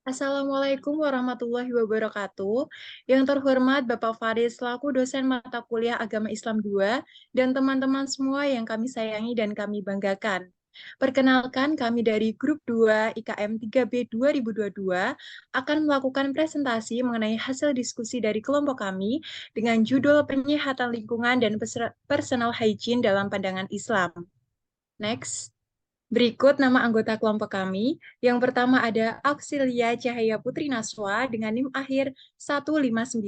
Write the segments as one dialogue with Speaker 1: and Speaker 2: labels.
Speaker 1: Assalamualaikum warahmatullahi wabarakatuh. Yang terhormat Bapak Farid selaku dosen mata kuliah Agama Islam 2 dan teman-teman semua yang kami sayangi dan kami banggakan. Perkenalkan kami dari grup 2 IKM 3B 2022 akan melakukan presentasi mengenai hasil diskusi dari kelompok kami dengan judul Penyehatan Lingkungan dan Personal Hygiene dalam Pandangan Islam. Next. Berikut nama anggota kelompok kami. Yang pertama ada Auxilia Cahaya Putri Naswa dengan NIM akhir 159,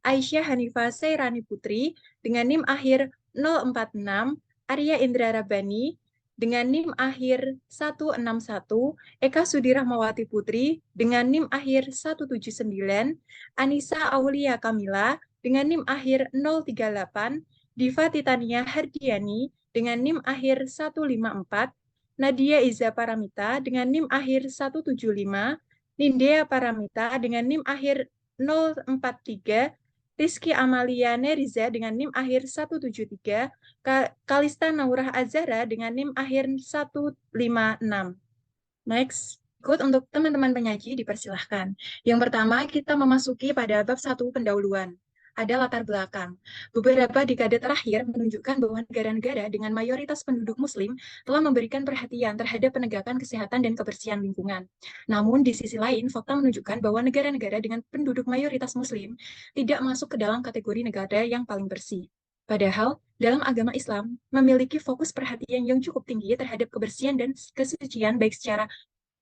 Speaker 1: Aisyah Hanifah Sairani Putri dengan NIM akhir 046, Arya Indra Rabbani dengan NIM akhir 161, Eka Sudi Rahmawati Putri dengan NIM akhir 179, Anissa Aulia Kamila dengan NIM akhir 038, Diva Titania Hardiani dengan NIM akhir 154, Nadia Iza Paramita dengan NIM akhir 175, Nindea Paramita dengan NIM akhir 043, Rizky Amalia Neriza dengan NIM akhir 173, Kalista Naurah Azara dengan NIM akhir 156. Next. Ikut untuk teman-teman penyaji dipersilahkan. Yang pertama, kita memasuki pada bab 1 pendahuluan. Ada latar belakang. Beberapa dekade terakhir menunjukkan bahwa negara-negara dengan mayoritas penduduk muslim telah memberikan perhatian terhadap penegakan kesehatan dan kebersihan lingkungan. Namun, di sisi lain, fakta menunjukkan bahwa negara-negara dengan penduduk mayoritas muslim tidak masuk ke dalam kategori negara yang paling bersih. Padahal, dalam agama Islam memiliki fokus perhatian yang cukup tinggi terhadap kebersihan dan kesucian baik secara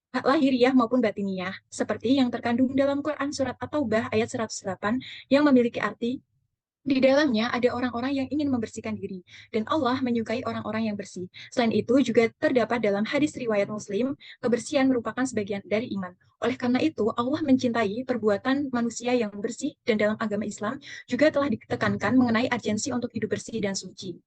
Speaker 1: lahiriah maupun batiniah, seperti yang terkandung dalam Quran Surat At-Taubah ayat 108 yang memiliki arti, di dalamnya ada orang-orang yang ingin membersihkan diri, dan Allah menyukai orang-orang yang bersih. Selain itu, juga terdapat dalam hadis riwayat Muslim, kebersihan merupakan sebagian dari iman. Oleh karena itu, Allah mencintai perbuatan manusia yang bersih, dan dalam agama Islam juga telah ditekankan mengenai urgensi untuk hidup bersih dan suci.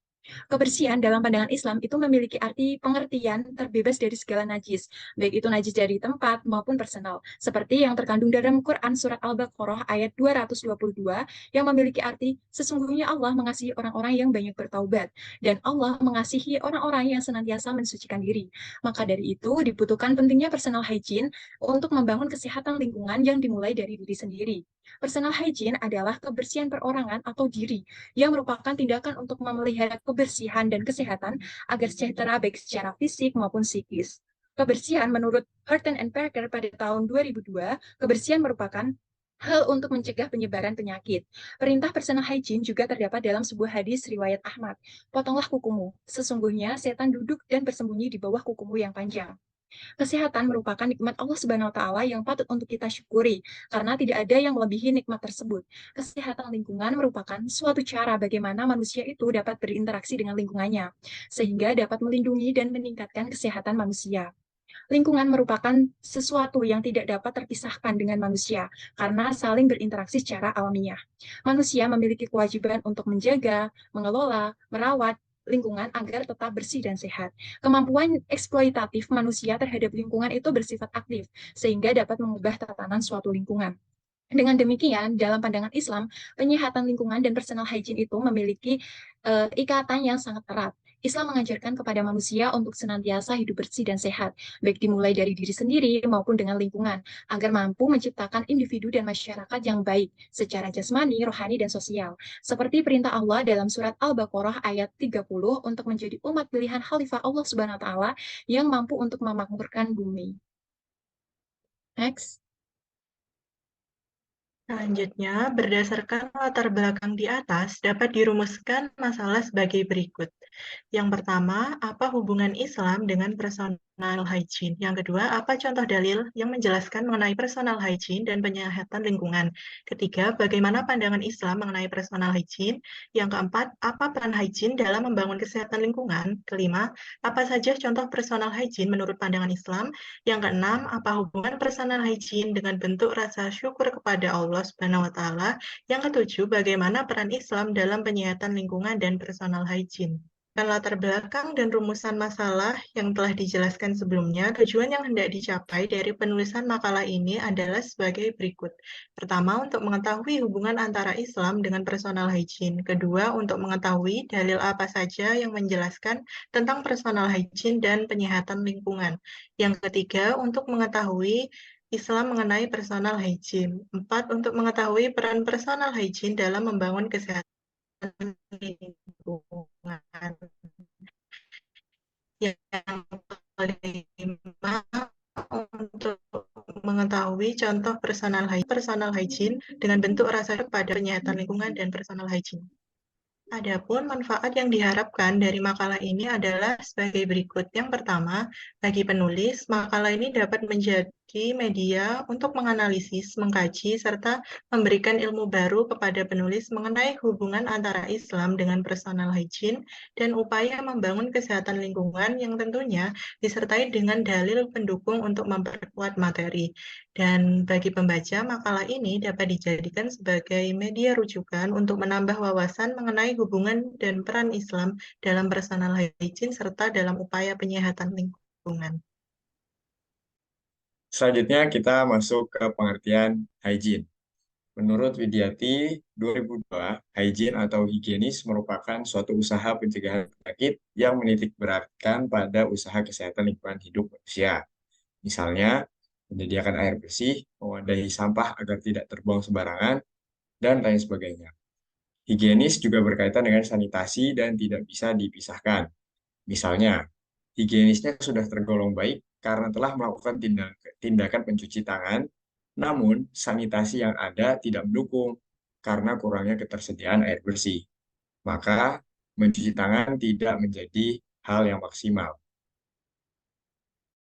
Speaker 1: Kebersihan dalam pandangan Islam itu memiliki arti pengertian terbebas dari segala najis, baik itu najis dari tempat maupun personal, seperti yang terkandung dalam Quran Surat Al-Baqarah ayat 222 yang memiliki arti sesungguhnya Allah mengasihi orang-orang yang banyak bertaubat, dan Allah mengasihi orang-orang yang senantiasa mensucikan diri. Maka dari itu dibutuhkan pentingnya personal hygiene untuk membangun kesehatan lingkungan yang dimulai dari diri sendiri. Personal hygiene adalah kebersihan perorangan atau diri yang merupakan tindakan untuk memelihara kebersihan dan kesehatan agar sejahtera baik secara fisik maupun psikis. Kebersihan menurut Horton and Parker pada tahun 2002, kebersihan merupakan hal untuk mencegah penyebaran penyakit. Perintah personal hygiene juga terdapat dalam sebuah hadis riwayat Ahmad. Potonglah kukumu, sesungguhnya setan duduk dan bersembunyi di bawah kukumu yang panjang. Kesehatan merupakan nikmat Allah Subhanahu wa taala yang patut untuk kita syukuri karena tidak ada yang melebihi nikmat tersebut. Kesehatan lingkungan merupakan suatu cara bagaimana manusia itu dapat berinteraksi dengan lingkungannya sehingga dapat melindungi dan meningkatkan kesehatan manusia. Lingkungan merupakan sesuatu yang tidak dapat terpisahkan dengan manusia karena saling berinteraksi secara alamiah. Manusia memiliki kewajiban untuk menjaga, mengelola, merawat lingkungan agar tetap bersih dan sehat. Kemampuan eksploitatif manusia terhadap lingkungan itu bersifat aktif, sehingga dapat mengubah tatanan suatu lingkungan. Dengan demikian, dalam pandangan Islam, penyehatan lingkungan dan personal hygiene itu memiliki ikatan yang sangat erat. Islam mengajarkan kepada manusia untuk senantiasa hidup bersih dan sehat, baik dimulai dari diri sendiri maupun dengan lingkungan, agar mampu menciptakan individu dan masyarakat yang baik secara jasmani, rohani, dan sosial. Seperti perintah Allah dalam surat Al-Baqarah ayat 30 untuk menjadi umat pilihan Khalifah Allah Subhanahu wa taala yang mampu untuk memakmurkan bumi. Next.
Speaker 2: Selanjutnya, berdasarkan latar belakang di atas, dapat dirumuskan masalah sebagai berikut. Yang pertama, apa hubungan Islam dengan personal hygiene? Yang kedua, apa contoh dalil yang menjelaskan mengenai personal hygiene dan penyehatan lingkungan? Ketiga, bagaimana pandangan Islam mengenai personal hygiene? Yang keempat, apa peran hygiene dalam membangun kesehatan lingkungan? Kelima, apa saja contoh personal hygiene menurut pandangan Islam? Yang keenam, apa hubungan personal hygiene dengan bentuk rasa syukur kepada Allah Subhanahu wa taala? Yang ketujuh, bagaimana peran Islam dalam penyehatan lingkungan dan personal hygiene? Dan latar belakang dan rumusan masalah yang telah dijelaskan sebelumnya, tujuan yang hendak dicapai dari penulisan makalah ini adalah sebagai berikut. Pertama, untuk mengetahui hubungan antara Islam dengan personal hygiene. Kedua, untuk mengetahui dalil apa saja yang menjelaskan tentang personal hygiene dan penyehatan lingkungan. Yang ketiga, untuk mengetahui Islam mengenai personal hygiene. 4. Untuk mengetahui peran personal hygiene dalam membangun kesehatan lingkungan. Yang kelima, untuk mengetahui contoh personal hygiene dengan bentuk rasa pada penyihatan lingkungan dan personal hygiene. Adapun manfaat yang diharapkan dari makalah ini adalah sebagai berikut. Yang pertama, bagi penulis, makalah ini dapat menjadi media untuk menganalisis, mengkaji, serta memberikan ilmu baru kepada penulis mengenai hubungan antara Islam dengan personal hygiene dan upaya membangun kesehatan lingkungan yang tentunya disertai dengan dalil pendukung untuk memperkuat materi. Dan bagi pembaca, makalah ini dapat dijadikan sebagai media rujukan untuk menambah wawasan mengenai hubungan dan peran Islam dalam personal hygiene serta dalam upaya penyehatan lingkungan.
Speaker 3: Selanjutnya kita masuk ke pengertian hygiene. Menurut Widyati 2002, hygiene atau higienis merupakan suatu usaha pencegahan penyakit yang menitik beratkan pada usaha kesehatan lingkungan hidup manusia. Misalnya, menyediakan air bersih, mewadahi sampah agar tidak terbuang sembarangan, dan lain sebagainya. Higienis juga berkaitan dengan sanitasi dan tidak bisa dipisahkan. Misalnya, higienisnya sudah tergolong baik karena telah melakukan tindakan pencuci tangan, namun sanitasi yang ada tidak mendukung karena kurangnya ketersediaan air bersih. Maka, mencuci tangan tidak menjadi hal yang maksimal.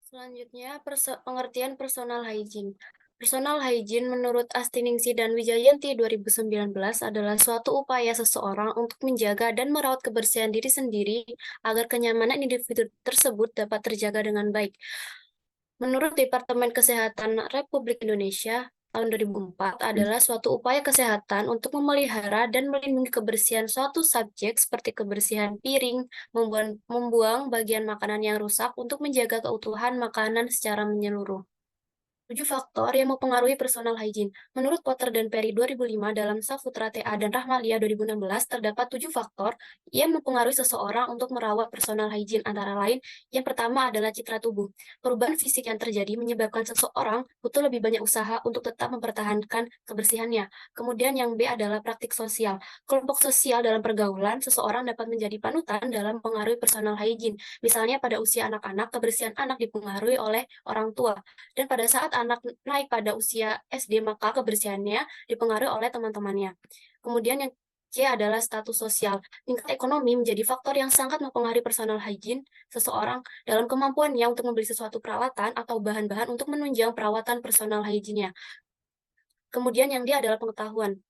Speaker 4: Selanjutnya, pengertian personal hygiene. Personal hygiene menurut Astiningsi dan Wijayanti 2019 adalah suatu upaya seseorang untuk menjaga dan merawat kebersihan diri sendiri agar kenyamanan individu tersebut dapat terjaga dengan baik. Menurut Departemen Kesehatan Republik Indonesia, tahun 2004 adalah suatu upaya kesehatan untuk memelihara dan melindungi kebersihan suatu subjek seperti kebersihan piring, membuang bagian makanan yang rusak untuk menjaga keutuhan makanan secara menyeluruh. 7 faktor yang mempengaruhi personal hygiene. Menurut Potter dan Perry 2005 dalam Saputra TA dan Rahmalia 2016, terdapat 7 faktor yang mempengaruhi seseorang untuk merawat personal hygiene, antara lain, yang pertama adalah citra tubuh. Perubahan fisik yang terjadi menyebabkan seseorang butuh lebih banyak usaha untuk tetap mempertahankan kebersihannya. Kemudian yang B adalah praktik sosial. Kelompok sosial dalam pergaulan, seseorang dapat menjadi panutan dalam pengaruhi personal hygiene. Misalnya pada usia anak-anak, kebersihan anak dipengaruhi oleh orang tua. Dan pada saat anak naik pada usia SD, maka kebersihannya dipengaruhi oleh teman-temannya. Kemudian yang C adalah status sosial. Tingkat ekonomi menjadi faktor yang sangat mempengaruhi personal hygiene seseorang dalam kemampuannya untuk membeli sesuatu peralatan atau bahan-bahan untuk menunjang perawatan personal hygiene-nya. Kemudian yang D adalah pengetahuan.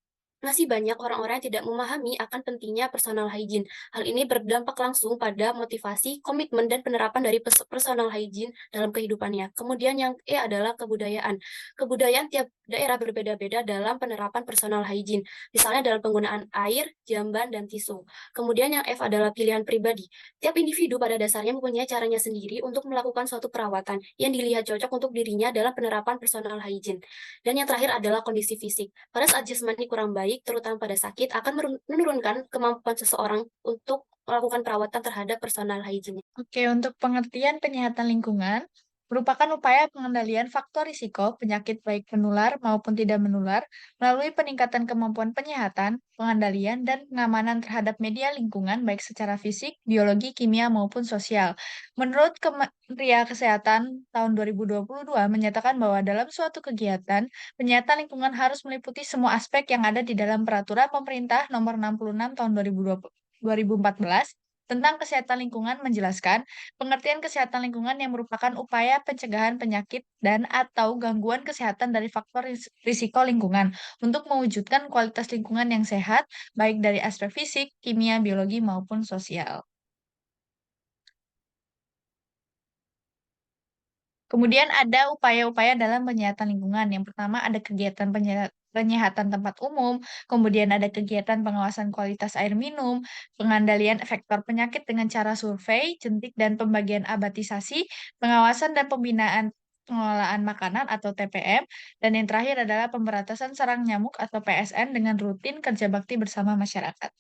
Speaker 4: Masih banyak orang-orang yang tidak memahami akan pentingnya personal hygiene. Hal ini berdampak langsung pada motivasi, komitmen, dan penerapan dari personal hygiene dalam kehidupannya. Kemudian yang E adalah kebudayaan. Kebudayaan tiap daerah berbeda-beda dalam penerapan personal hygiene, misalnya dalam penggunaan air, jamban, dan tisu. Kemudian yang F adalah pilihan pribadi. Tiap individu pada dasarnya mempunyai caranya sendiri untuk melakukan suatu perawatan yang dilihat cocok untuk dirinya dalam penerapan personal hygiene. Dan yang terakhir adalah kondisi fisik. Pada saat jasmani kurang baik, terutama pada sakit, akan menurunkan kemampuan seseorang untuk melakukan perawatan terhadap personal hygiene.
Speaker 1: Oke, untuk pengertian penyihatan lingkungan, merupakan upaya pengendalian faktor risiko penyakit baik menular maupun tidak menular melalui peningkatan kemampuan penyihatan, pengendalian, dan pengamanan terhadap media lingkungan baik secara fisik, biologi, kimia, maupun sosial. Menurut Kementerian Kesehatan tahun 2022 menyatakan bahwa dalam suatu kegiatan, penyihatan lingkungan harus meliputi semua aspek yang ada di dalam Peraturan Pemerintah Nomor 66 tahun 2014 tentang kesehatan lingkungan menjelaskan pengertian kesehatan lingkungan yang merupakan upaya pencegahan penyakit dan atau gangguan kesehatan dari faktor risiko lingkungan untuk mewujudkan kualitas lingkungan yang sehat, baik dari aspek fisik, kimia, biologi, maupun sosial. Kemudian ada upaya-upaya dalam penyihatan lingkungan. Yang pertama ada kegiatan penyihatan tempat umum, kemudian ada kegiatan pengawasan kualitas air minum, pengandalian faktor penyakit dengan cara survei, jentik, dan pembagian abatisasi, pengawasan dan pembinaan pengelolaan makanan atau TPM, dan yang terakhir adalah pemberantasan sarang nyamuk atau PSN dengan rutin kerja bakti bersama masyarakat.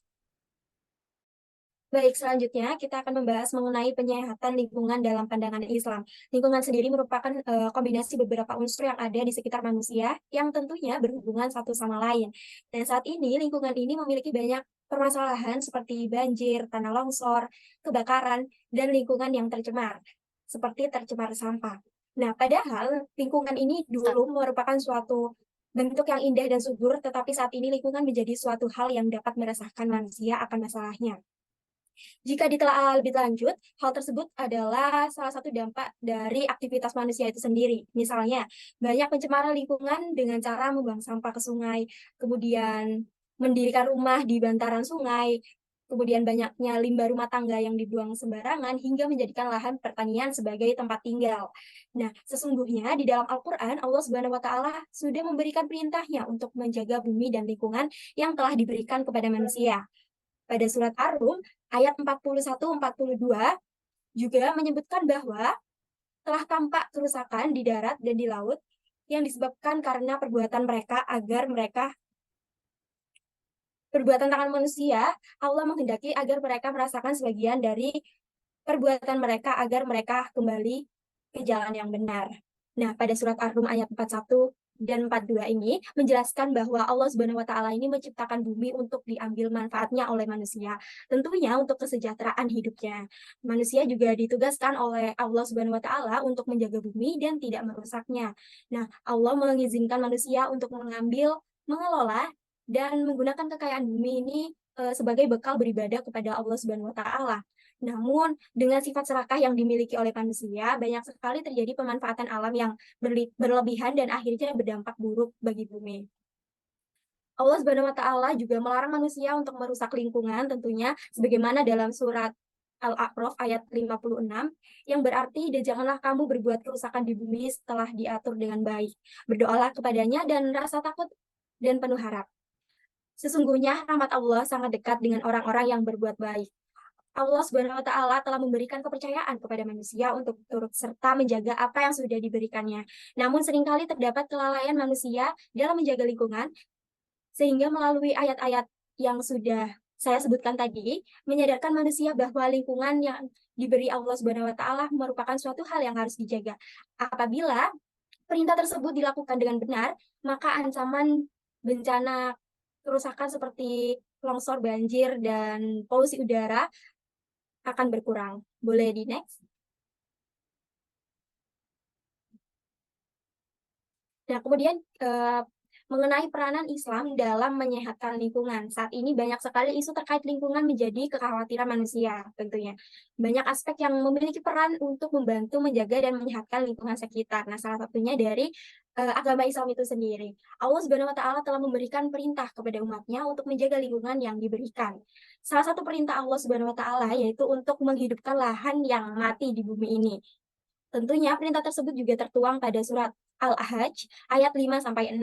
Speaker 5: Baik, selanjutnya kita akan membahas mengenai penyehatan lingkungan dalam pandangan Islam. Lingkungan sendiri merupakan kombinasi beberapa unsur yang ada di sekitar manusia yang tentunya berhubungan satu sama lain. Dan saat ini lingkungan ini memiliki banyak permasalahan seperti banjir, tanah longsor, kebakaran, dan lingkungan yang tercemar, seperti tercemar sampah. Nah, padahal lingkungan ini dulu merupakan suatu bentuk yang indah dan subur, tetapi saat ini lingkungan menjadi suatu hal yang dapat meresahkan manusia akan masalahnya. Jika ditelaah lebih lanjut, hal tersebut adalah salah satu dampak dari aktivitas manusia itu sendiri. Misalnya, banyak pencemaran lingkungan dengan cara membuang sampah ke sungai, kemudian mendirikan rumah di bantaran sungai, kemudian banyaknya limbah rumah tangga yang dibuang sembarangan hingga menjadikan lahan pertanian sebagai tempat tinggal. Nah, sesungguhnya di dalam Al-Quran, Allah Subhanahu wa Ta'ala sudah memberikan perintahnya untuk menjaga bumi dan lingkungan yang telah diberikan kepada manusia. Pada surat Ar-Rum ayat 41-42 juga menyebutkan bahwa telah tampak kerusakan di darat dan di laut yang disebabkan karena perbuatan tangan manusia. Allah menghendaki agar mereka merasakan sebagian dari perbuatan mereka agar mereka kembali ke jalan yang benar. Nah, pada surat Ar-Rum ayat 41 dan 42 ini menjelaskan bahwa Allah Subhanahu wa Ta'ala ini menciptakan bumi untuk diambil manfaatnya oleh manusia, tentunya untuk kesejahteraan hidupnya. Manusia juga ditugaskan oleh Allah Subhanahu wa Ta'ala untuk menjaga bumi dan tidak merusaknya. Nah, Allah mengizinkan manusia untuk mengelola dan menggunakan kekayaan bumi ini sebagai bekal beribadah kepada Allah Subhanahu wa Ta'ala. Namun, dengan sifat serakah yang dimiliki oleh manusia, banyak sekali terjadi pemanfaatan alam yang berlebihan dan akhirnya berdampak buruk bagi bumi. Allah Subhanahu wa Ta'ala juga melarang manusia untuk merusak lingkungan, tentunya sebagaimana dalam surat Al-A'raf ayat 56, yang berarti, dan janganlah kamu berbuat kerusakan di bumi setelah diatur dengan baik. Berdoalah kepadanya dan rasa takut dan penuh harap. Sesungguhnya rahmat Allah sangat dekat dengan orang-orang yang berbuat baik. Allah Subhanahu wa Ta'ala telah memberikan kepercayaan kepada manusia untuk turut serta menjaga apa yang sudah diberikannya. Namun seringkali terdapat kelalaian manusia dalam menjaga lingkungan, sehingga melalui ayat-ayat yang sudah saya sebutkan tadi, menyadarkan manusia bahwa lingkungan yang diberi Allah Subhanahu wa Ta'ala merupakan suatu hal yang harus dijaga. Apabila perintah tersebut dilakukan dengan benar, maka ancaman bencana kerusakan seperti longsor, banjir, dan polusi udara akan berkurang. Boleh di next? Nah, kemudian mengenai peranan Islam dalam menyehatkan lingkungan. Saat ini banyak sekali isu terkait lingkungan menjadi kekhawatiran manusia, tentunya. Banyak aspek yang memiliki peran untuk membantu menjaga dan menyehatkan lingkungan sekitar. Nah, salah satunya dari agama Islam itu sendiri. Allah Subhanahu wa Ta'ala telah memberikan perintah kepada umatnya untuk menjaga lingkungan yang diberikan. Salah satu perintah Allah Subhanahu wa Ta'ala yaitu untuk menghidupkan lahan yang mati di bumi ini. Tentunya perintah tersebut juga tertuang pada surat Al-Hajj ayat 5-6.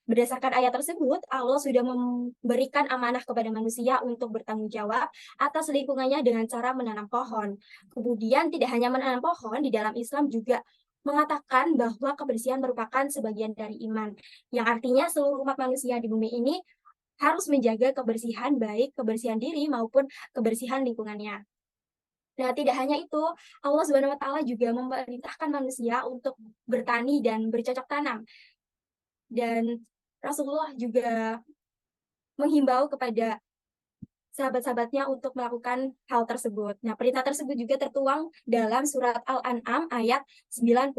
Speaker 5: Berdasarkan ayat tersebut, Allah sudah memberikan amanah kepada manusia untuk bertanggung jawab atas lingkungannya dengan cara menanam pohon. Kemudian tidak hanya menanam pohon, di dalam Islam juga mengatakan bahwa kebersihan merupakan sebagian dari iman, yang artinya seluruh umat manusia di bumi ini harus menjaga kebersihan, baik kebersihan diri maupun kebersihan lingkungannya. Nah, tidak hanya itu, Allah Subhanahu wa Ta'ala juga memerintahkan manusia untuk bertani dan bercocok tanam. Dan Rasulullah juga menghimbau kepada sahabat-sahabatnya untuk melakukan hal tersebut. Nah, perintah tersebut juga tertuang dalam surat Al-An'am ayat 99.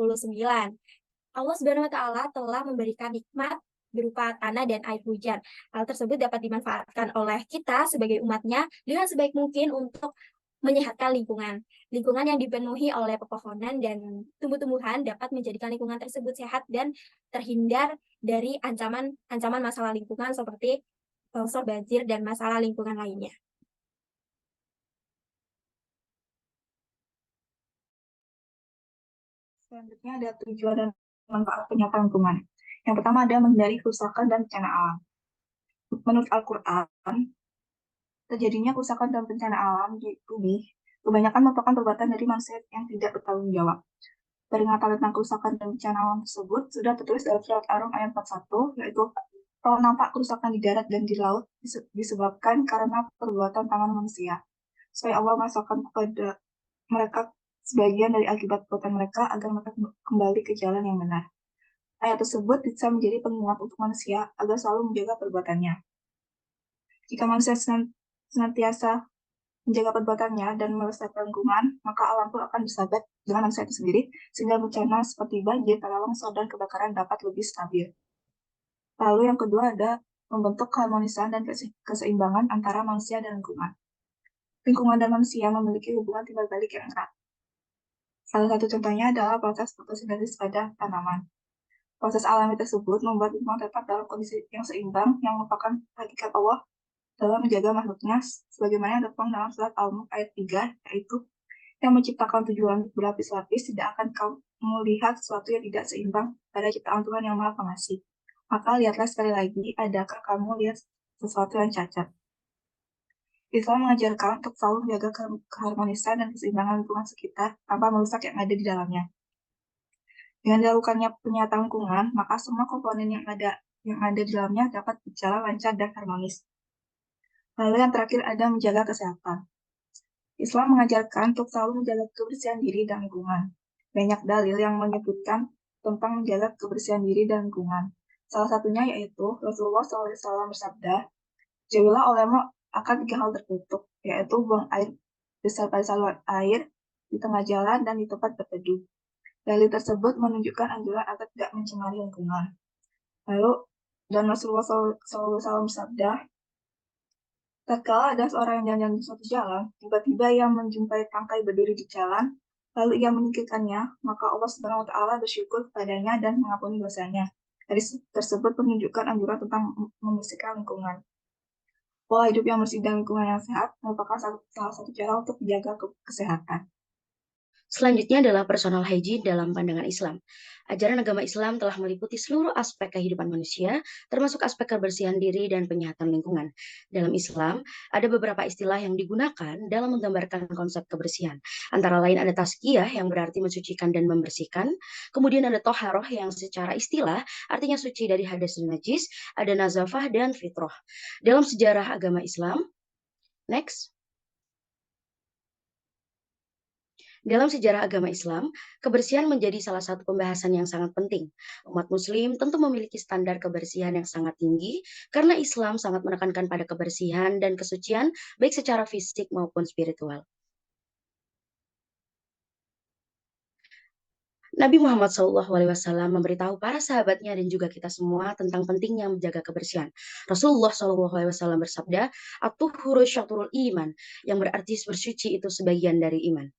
Speaker 5: Allah Subhanahu wa Ta'ala telah memberikan nikmat berupa tanah dan air hujan. Hal tersebut dapat dimanfaatkan oleh kita sebagai umatnya dengan sebaik mungkin untuk menyehatkan lingkungan. Lingkungan yang dipenuhi oleh pepohonan dan tumbuh-tumbuhan dapat menjadikan lingkungan tersebut sehat dan terhindar dari ancaman masalah lingkungan seperti longsor, banjir, dan masalah lingkungan lainnya.
Speaker 6: Selanjutnya ada tujuan dan manfaat penyelamatan lingkungan. Yang pertama ada menghindari kerusakan dan bencana alam. Menurut Al-Quran, terjadinya kerusakan dan bencana alam di bumi kebanyakan merupakan perbuatan dari manusia yang tidak bertanggung jawab. Peringatan tentang kerusakan dan bencana alam tersebut sudah tertulis dalam surat Ar-Rum ayat 41, yaitu kalau nampak kerusakan di darat dan di laut disebabkan karena perbuatan tangan manusia. supaya Allah masukkan kepada mereka sebagian dari akibat perbuatan mereka agar mereka kembali ke jalan yang benar. Ayat tersebut bisa menjadi pengingat untuk manusia agar selalu menjaga perbuatannya. Jika manusia senantiasa menjaga perbuatannya dan melestarikan lingkungan, maka alam pun akan bersahabat dengan manusia itu sendiri, sehingga bencana seperti banjir, tanah longsor, dan kebakaran dapat lebih stabil. Lalu yang kedua ada membentuk keharmonisan dan keseimbangan antara manusia dan lingkungan. Lingkungan dan manusia memiliki hubungan timbal balik yang erat. Salah satu contohnya adalah proses fotosintesis pada tanaman. Proses alami tersebut membuat lingkungan tetap dalam kondisi yang seimbang, yang merupakan hakikat Allah dalam menjaga makhluknya, sebagaimana yang tertuang dalam surat Al-Mulk ayat 3, yaitu yang menciptakan 7 langit berlapis-lapis, tidak akan kamu lihat sesuatu yang tidak seimbang pada ciptaan Tuhan yang Maha Pengasih. Maka lihatlah sekali lagi, adakah kamu lihat sesuatu yang cacat? Islam mengajarkan untuk selalu menjaga keharmonisan dan keseimbangan lingkungan sekitar tanpa merusak yang ada di dalamnya. Dengan dilakukannya penyataan lingkungan, maka semua komponen yang ada di dalamnya dapat berjalan lancar dan harmonis. Lalu yang terakhir ada menjaga kesehatan. Islam mengajarkan untuk selalu menjaga kebersihan diri dan lingkungan. Banyak dalil yang menyebutkan tentang menjaga kebersihan diri dan lingkungan. Salah satunya yaitu Rasulullah SAW bersabda, jauhilah olehmu akan 3 hal tertutup, yaitu buang air besar pada saluran air, di tengah jalan, dan di tempat berteduh. Dalil tersebut menunjukkan anjuran agar tidak mencemari lingkungan. Lalu, dan Rasulullah SAW bersabda, tatkala ada seorang yang jalan di suatu jalan, tiba-tiba ia menjumpai tangkai berdiri di jalan, lalu ia menyingkirkannya, maka Allah Subhanahu wa Ta'ala bersyukur kepadanya dan mengampuni dosanya. Hadis tersebut menunjukkan anjuran tentang membersihkan lingkungan. Pola hidup yang bersih dan lingkungan yang sehat merupakan salah satu cara untuk menjaga kesehatan.
Speaker 7: Selanjutnya adalah personal hygiene dalam pandangan Islam. Ajaran agama Islam telah meliputi seluruh aspek kehidupan manusia, termasuk aspek kebersihan diri dan penyehatan lingkungan. Dalam Islam, ada beberapa istilah yang digugakan dalam menggambarkan konsep kebersihan. Antara lain ada tazkiyah yang berarti mensucikan dan membersihkan, kemudian ada toharoh yang secara istilah artinya suci dari hadas dan najis, ada nazafah dan fitrah. Dalam sejarah agama Islam, next. Dalam sejarah agama Islam, kebersihan menjadi salah satu pembahasan yang sangat penting. Umat Muslim tentu memiliki standar kebersihan yang sangat tinggi karena Islam sangat menekankan pada kebersihan dan kesucian baik secara fisik maupun spiritual. Nabi Muhammad SAW memberitahu para sahabatnya dan juga kita semua tentang pentingnya menjaga kebersihan. Rasulullah SAW bersabda, "At-tuhuru syatrul iman," yang berarti bersuci itu sebagian dari iman.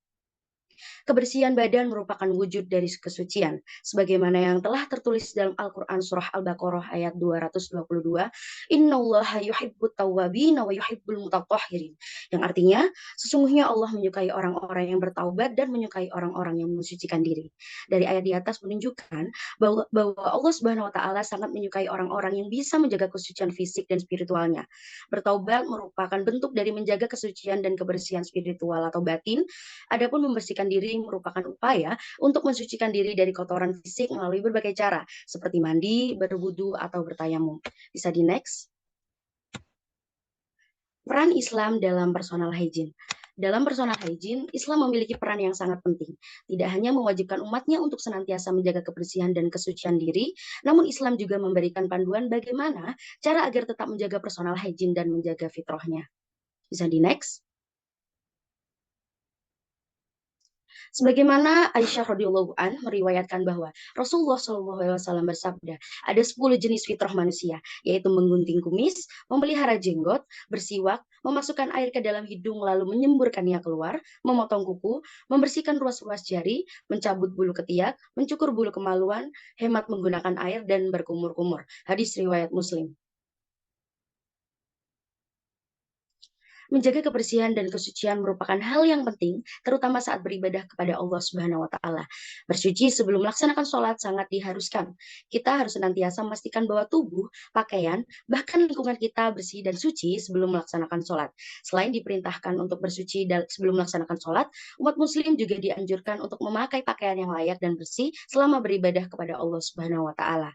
Speaker 7: Kebersihan badan merupakan wujud dari kesucian, sebagaimana yang telah tertulis dalam Al-Quran Surah Al-Baqarah ayat 222, Innallaha yuhibbut tawwabina wa yuhibbul mutatahhirin, yang artinya, sesungguhnya Allah menyukai orang-orang yang bertaubat dan menyukai orang-orang yang mensucikan diri. Dari ayat di atas menunjukkan bahwa Allah Subhanahu wa Ta'ala sangat menyukai orang-orang yang bisa menjaga kesucian fisik dan spiritualnya. Bertaubat merupakan bentuk dari menjaga kesucian dan kebersihan spiritual atau batin. Adapun membersihkan diri merupakan upaya untuk mensucikan diri dari kotoran fisik melalui berbagai cara, seperti mandi, berwudu, atau bertayamum. Bisa di next. Peran Islam dalam personal hygiene. Dalam personal hygiene, Islam memiliki peran yang sangat penting. Tidak hanya mewajibkan umatnya untuk senantiasa menjaga kebersihan dan kesucian diri, namun Islam juga memberikan panduan bagaimana cara agar tetap menjaga personal hygiene dan menjaga fitrahnya. Bisa di next. Sebagaimana Aisyah radhiyallahu an meriwayatkan bahwa Rasulullah SAW bersabda, ada 10 jenis fitrah manusia, yaitu menggunting kumis, memelihara jenggot, bersiwak, memasukkan air ke dalam hidung lalu menyemburkannya keluar, memotong kuku, membersihkan ruas-ruas jari, mencabut bulu ketiak, mencukur bulu kemaluan, hemat menggunakan air, dan berkumur-kumur. Hadis riwayat Muslim. Menjaga kebersihan dan kesucian merupakan hal yang penting, terutama saat beribadah kepada Allah Subhanahu wa Ta'ala. Bersuci sebelum melaksanakan sholat sangat diharuskan. Kita harus senantiasa memastikan bahwa tubuh, pakaian, bahkan lingkungan kita bersih dan suci sebelum melaksanakan sholat. Selain diperintahkan untuk bersuci sebelum melaksanakan sholat, umat Muslim juga dianjurkan untuk memakai pakaian yang layak dan bersih selama beribadah kepada Allah Subhanahu wa Ta'ala.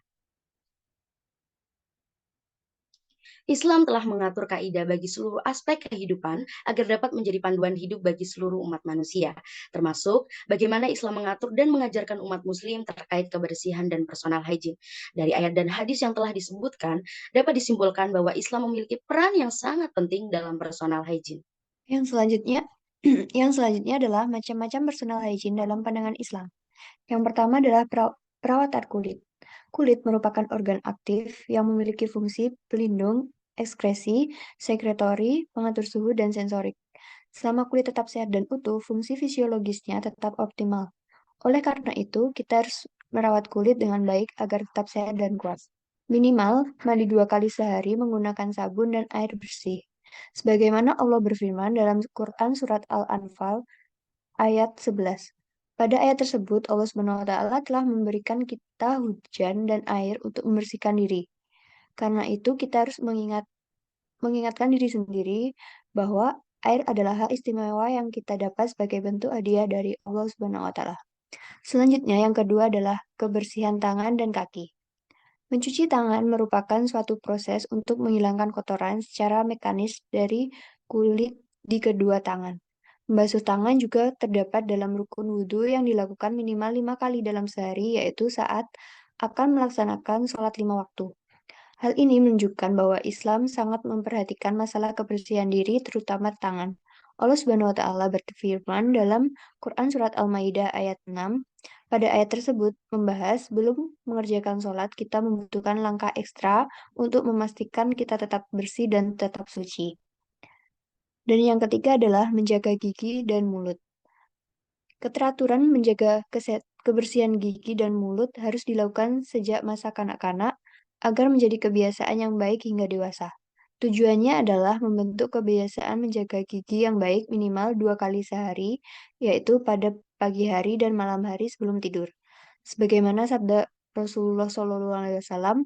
Speaker 7: Islam telah mengatur kaidah bagi seluruh aspek kehidupan agar dapat menjadi panduan hidup bagi seluruh umat manusia, termasuk bagaimana Islam mengatur dan mengajarkan umat muslim terkait kebersihan dan personal hygiene. Dari ayat dan hadis yang telah disebutkan, dapat disimpulkan bahwa Islam memiliki peran yang sangat penting dalam personal hygiene.
Speaker 8: Yang selanjutnya, adalah macam-macam personal hygiene dalam pandangan Islam. Yang pertama adalah perawatan kulit. Kulit merupakan organ aktif yang memiliki fungsi pelindung, ekskresi, sekretori, pengatur suhu, dan sensorik. Selama kulit tetap sehat dan utuh, fungsi fisiologisnya tetap optimal. Oleh karena itu, kita harus merawat kulit dengan baik agar tetap sehat dan kuat. Minimal, mandi 2 kali sehari menggunakan sabun dan air bersih. Sebagaimana Allah berfirman dalam Quran Surat Al-Anfal ayat 11. Pada ayat tersebut, Allah SWT telah memberikan kita hujan dan air untuk membersihkan diri. Karena itu, kita harus mengingatkan diri sendiri bahwa air adalah hak istimewa yang kita dapat sebagai bentuk hadiah dari Allah SWT. Selanjutnya, yang kedua adalah kebersihan tangan dan kaki. Mencuci tangan merupakan suatu proses untuk menghilangkan kotoran secara mekanis dari kulit di kedua tangan. Membasuh tangan juga terdapat dalam rukun wudhu yang dilakukan minimal 5 kali dalam sehari, yaitu saat akan melaksanakan sholat 5 waktu. Hal ini menunjukkan bahwa Islam sangat memperhatikan masalah kebersihan diri, terutama tangan. Allah Subhanahu wa Ta'ala berfirman dalam Quran Surat Al-Maidah ayat 6. Pada ayat tersebut membahas belum mengerjakan sholat, kita membutuhkan langkah ekstra untuk memastikan kita tetap bersih dan tetap suci. Dan yang ketiga adalah menjaga gigi dan mulut. Keteraturan menjaga kebersihan gigi dan mulut harus dilakukan sejak masa kanak-kanak agar menjadi kebiasaan yang baik hingga dewasa. Tujuannya adalah membentuk kebiasaan menjaga gigi yang baik minimal 2 kali sehari, yaitu pada pagi hari dan malam hari sebelum tidur. Sebagaimana sabda Rasulullah SAW,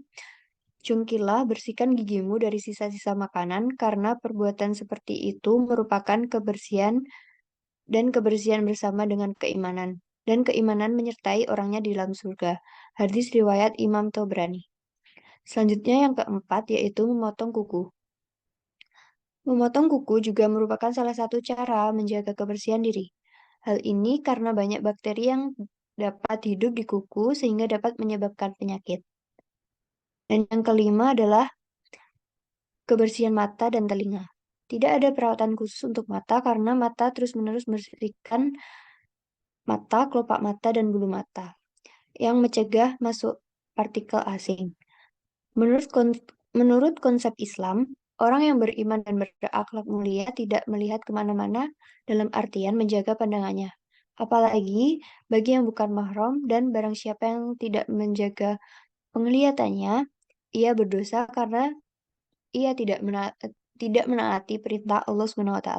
Speaker 8: "Cungkilah bersihkan gigimu dari sisa-sisa makanan, karena perbuatan seperti itu merupakan kebersihan dan kebersihan bersama dengan keimanan. Dan keimanan menyertai orangnya di dalam surga." Hadis riwayat Imam Tobrani. Selanjutnya yang keempat yaitu memotong kuku. Memotong kuku juga merupakan salah satu cara menjaga kebersihan diri. Hal ini karena banyak bakteri yang dapat hidup di kuku sehingga dapat menyebabkan penyakit. Dan yang kelima adalah kebersihan mata dan telinga. Tidak ada perawatan khusus untuk mata karena mata terus-menerus membersihkan mata, kelopak mata, dan bulu mata yang mencegah masuk partikel asing. Menurut konsep Islam, orang yang beriman dan berakhlak mulia tidak melihat kemana-mana dalam artian menjaga pandangannya. Apalagi bagi yang bukan mahram, dan barang siapa yang tidak menjaga penglihatannya, ia berdosa karena ia tidak menaati perintah Allah SWT.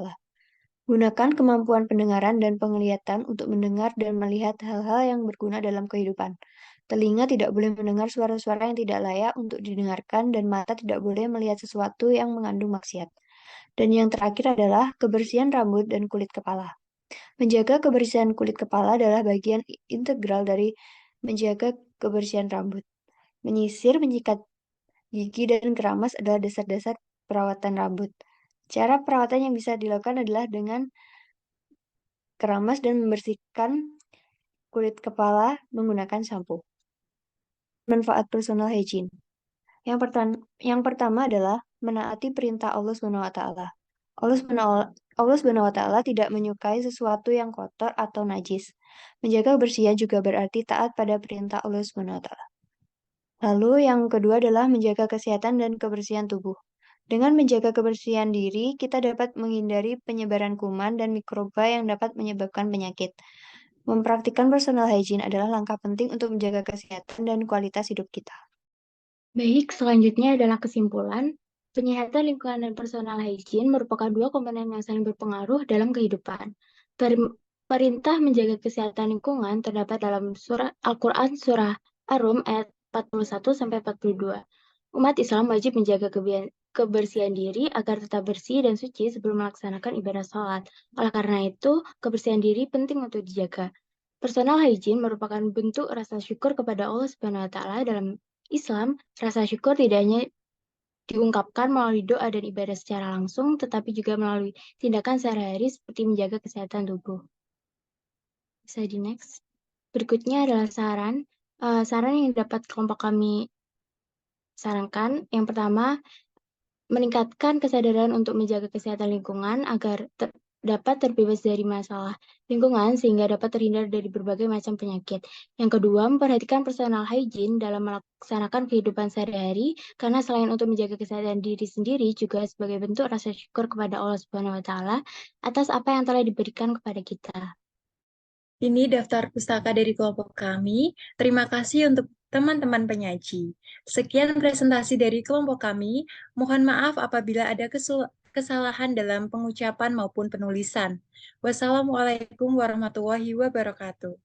Speaker 8: Gunakan kemampuan pendengaran dan penglihatan untuk mendengar dan melihat hal-hal yang berguna dalam kehidupan. Telinga tidak boleh mendengar suara-suara yang tidak layak untuk didengarkan, dan mata tidak boleh melihat sesuatu yang mengandung maksiat. Dan yang terakhir adalah kebersihan rambut dan kulit kepala. Menjaga kebersihan kulit kepala adalah bagian integral dari menjaga kebersihan rambut. Menyisir, menyikat gigi, dan keramas adalah dasar-dasar perawatan rambut. Cara perawatan yang bisa dilakukan adalah dengan keramas dan membersihkan kulit kepala menggunakan sampo. Manfaat personal hygiene. Yang pertama adalah menaati perintah Allah SWT. Allah SWT tidak menyukai sesuatu yang kotor atau najis. Menjaga kebersihan juga berarti taat pada perintah Allah SWT. Lalu yang kedua adalah menjaga kesehatan dan kebersihan tubuh. Dengan menjaga kebersihan diri, kita dapat menghindari penyebaran kuman dan mikroba yang dapat menyebabkan penyakit. Mempraktikkan personal hygiene adalah langkah penting untuk menjaga kesehatan dan kualitas hidup kita.
Speaker 9: Baik, selanjutnya adalah kesimpulan. Penyehatan lingkungan dan personal hygiene merupakan dua komponen yang saling berpengaruh dalam kehidupan. Perintah menjaga kesehatan lingkungan terdapat dalam surah Al-Quran Surah Ar-Rum ayat 41-42. Umat Islam wajib menjaga kebersihan diri agar tetap bersih dan suci sebelum melaksanakan ibadah sholat. Oleh karena itu, kebersihan diri penting untuk dijaga. Personal hygiene merupakan bentuk rasa syukur kepada Allah Subhanahu wa Ta'ala. Dalam Islam, rasa syukur tidak hanya diungkapkan melalui doa dan ibadah secara langsung, tetapi juga melalui tindakan sehari-hari seperti menjaga kesehatan tubuh. Bisa di next. Berikutnya adalah saran. Saran yang dapat kelompok kami sarankan. Yang pertama, meningkatkan kesadaran untuk menjaga kesehatan lingkungan agar dapat terbebas dari masalah lingkungan sehingga dapat terhindar dari berbagai macam penyakit. Yang kedua, memperhatikan personal hygiene dalam melaksanakan kehidupan sehari-hari karena selain untuk menjaga kesehatan diri sendiri juga sebagai bentuk rasa syukur kepada Allah Subhanahu wa taala atas apa yang telah diberikan kepada kita.
Speaker 1: Ini daftar pustaka dari kelompok kami. Terima kasih untuk teman-teman penyaji. Sekian presentasi dari kelompok kami. Mohon maaf apabila ada kesalahan dalam pengucapan maupun penulisan. Wassalamualaikum warahmatullahi wabarakatuh.